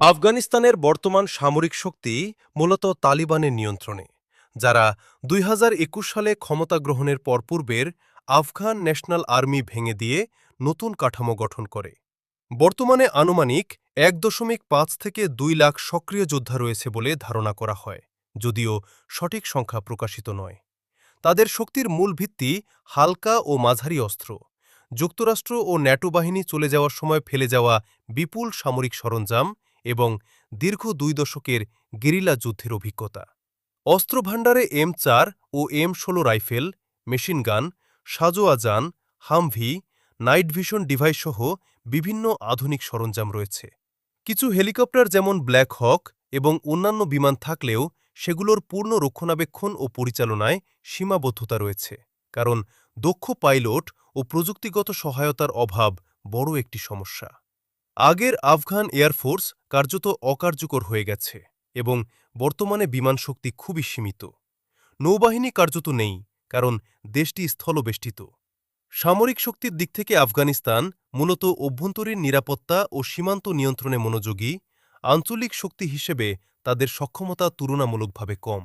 আফগানিস্তানের বর্তমান সামরিক শক্তি মূলত তালিবানের নিয়ন্ত্রণে, যারা ২০২১ সালে ক্ষমতা গ্রহণের পর পূর্বের আফগান ন্যাশনাল আর্মি ভেঙে দিয়ে নতুন কাঠামো গঠন করে। বর্তমানে আনুমানিক ১.৫ থেকে ২ লাখ সক্রিয় যোদ্ধা রয়েছে বলে ধারণা করা হয়, যদিও সঠিক সংখ্যা প্রকাশিত নয়। তাদের শক্তির মূল ভিত্তি হালকা ও মাঝারি অস্ত্র, যুক্তরাষ্ট্র ও ন্যাটো বাহিনী চলে যাওয়ার সময় ফেলে যাওয়া বিপুল সামরিক সরঞ্জাম এবং দীর্ঘ ২ দশকের গেরিলা যুদ্ধের অভিজ্ঞতা। অস্ত্রভাণ্ডারে M4 ও M16 রাইফেল, মেশিনগান, সাঁজোয়া যান, হামভি, নাইট ভিশন ডিভাইস সহ বিভিন্ন আধুনিক সরঞ্জাম রয়েছে। কিছু হেলিকপ্টার যেমন ব্ল্যাক হক এবং অন্যান্য বিমান থাকলেও সেগুলোর পূর্ণ রক্ষণাবেক্ষণ ও পরিচালনায় সীমাবদ্ধতা রয়েছে, কারণ দক্ষ পাইলট ও প্রযুক্তিগত সহায়তার অভাব বড় একটি সমস্যা। আগের আফগান এয়ারফোর্স কার্যত অকার্যকর হয়ে গেছে এবং বর্তমানে বিমান শক্তি খুবই সীমিত। নৌবাহিনী কার্যত নেই, কারণ দেশটি স্থলবেষ্টিত। সামরিক শক্তির দিক থেকে আফগানিস্তান মূলত অভ্যন্তরীণ নিরাপত্তা ও সীমান্ত নিয়ন্ত্রণে মনোযোগী। আঞ্চলিক শক্তি হিসেবে তাদের সক্ষমতা তুলনামূলকভাবে কম।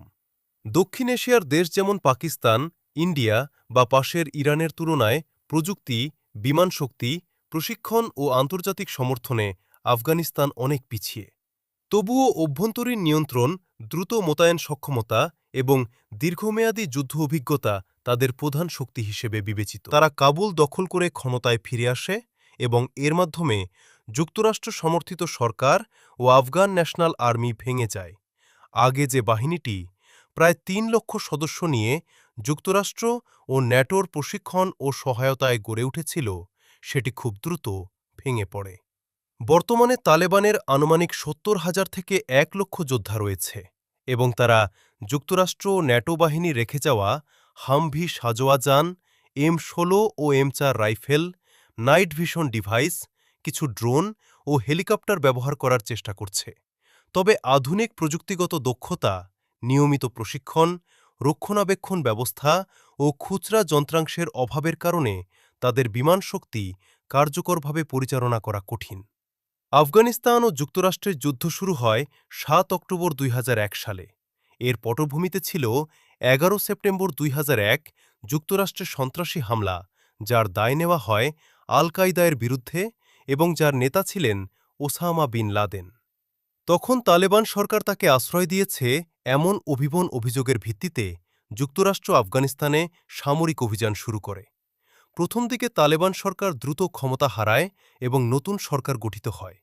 দক্ষিণ এশিয়ার দেশ যেমন পাকিস্তান, ইন্ডিয়া বা পাশের ইরানের তুলনায় প্রযুক্তি, বিমান শক্তি, প্রশিক্ষণ ও আন্তর্জাতিক সমর্থনে আফগানিস্তান অনেক পিছিয়ে। তবুও অভ্যন্তরীণ নিয়ন্ত্রণ, দ্রুত মোতায়েন সক্ষমতা এবং দীর্ঘমেয়াদী যুদ্ধ অভিজ্ঞতা তাদের প্রধান শক্তি হিসেবে বিবেচিত। তারা কাবুল দখল করে ক্ষমতায় ফিরে আসে এবং এর মাধ্যমে যুক্তরাষ্ট্র সমর্থিত সরকার ও আফগান ন্যাশনাল আর্মি ভেঙে যায়। আগে যে বাহিনীটি প্রায় ৩ লক্ষ সদস্য নিয়ে যুক্তরাষ্ট্র ও ন্যাটোর প্রশিক্ষণ ও সহায়তায় গড়ে উঠেছিল, সেটি খুব দ্রুত ভেঙে পড়ে। বর্তমানে তালেবানের আনুমানিক ৭০,০০০ থেকে ১ লক্ষ যোদ্ধা রয়েছে এবং তারা যুক্তরাষ্ট্র ও ন্যাটো বাহিনী রেখে যাওয়া হামভি সাঁজোয়া যান, M16 ও M4 rifle, night vision device, কিছু ড্রোন ও হেলিকপ্টার ব্যবহার করার চেষ্টা করছে। তবে আধুনিক প্রযুক্তিগত দক্ষতা, নিয়মিত প্রশিক্ষণ, রক্ষণাবেক্ষণ ব্যবস্থা ও খুচরা যন্ত্রাংশের অভাবের কারণে তাদের বিমান শক্তি কার্যকরভাবে পরিচালনা করা কঠিন। আফগানিস্তান ও যুক্তরাষ্ট্রের যুদ্ধ শুরু হয় ৭ অক্টোবর ২০০১ সালে। এর পটভূমিতে ছিল ১১ সেপ্টেম্বর ২০০১ যুক্তরাষ্ট্রের সন্ত্রাসী হামলা, যার দায় নেওয়া হয় আল কায়দার বিরুদ্ধে এবং যার নেতা ছিলেন ওসামা বিন লাদেন। তখন তালেবান সরকার তাকে আশ্রয় দিয়েছে এমন অভিযোগের ভিত্তিতে যুক্তরাষ্ট্র আফগানিস্তানে সামরিক অভিযান শুরু করে। প্রথম দিকে তালেবান সরকার দ্রুত ক্ষমতা হারায় এবং নতুন সরকার গঠিত হয়,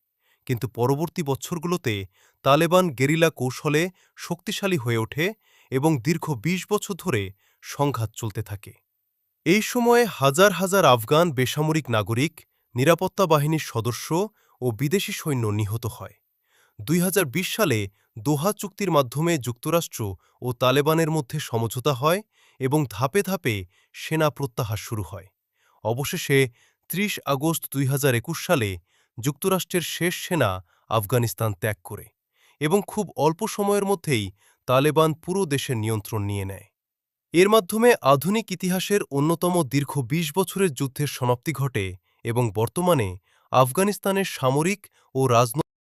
কিন্তু পরবর্তী বছরগুলোতে তালেবান গেরিলা কৌশলে শক্তিশালী হয়ে ওঠে এবং দীর্ঘ ২০ বছর ধরে সংঘাত চলতে থাকে। এই সময়ে হাজার হাজার আফগান বেসামরিক নাগরিক, নিরাপত্তা বাহিনীর সদস্য ও বিদেশি সৈন্য নিহত হয়। ২০২০ সালে দোহা চুক্তির মাধ্যমে যুক্তরাষ্ট্র ও তালেবানের মধ্যে সমঝোতা হয় এবং ধাপে ধাপে সেনা প্রত্যাহার শুরু হয়। অবশেষে ৩০ আগস্ট ২০২১ সালে যুক্তরাষ্ট্রের শেষ সেনা আফগানিস্তান ত্যাগ করে এবং খুব অল্প সময়ের মধ্যেই তালেবান পুরো দেশের নিয়ন্ত্রণ নিয়ে নেয়। এর মাধ্যমে আধুনিক ইতিহাসের অন্যতম দীর্ঘ ২০ বছরের যুদ্ধের সমাপ্তি ঘটে এবং বর্তমানে আফগানিস্তানের সামরিক ও রাজনৈতিক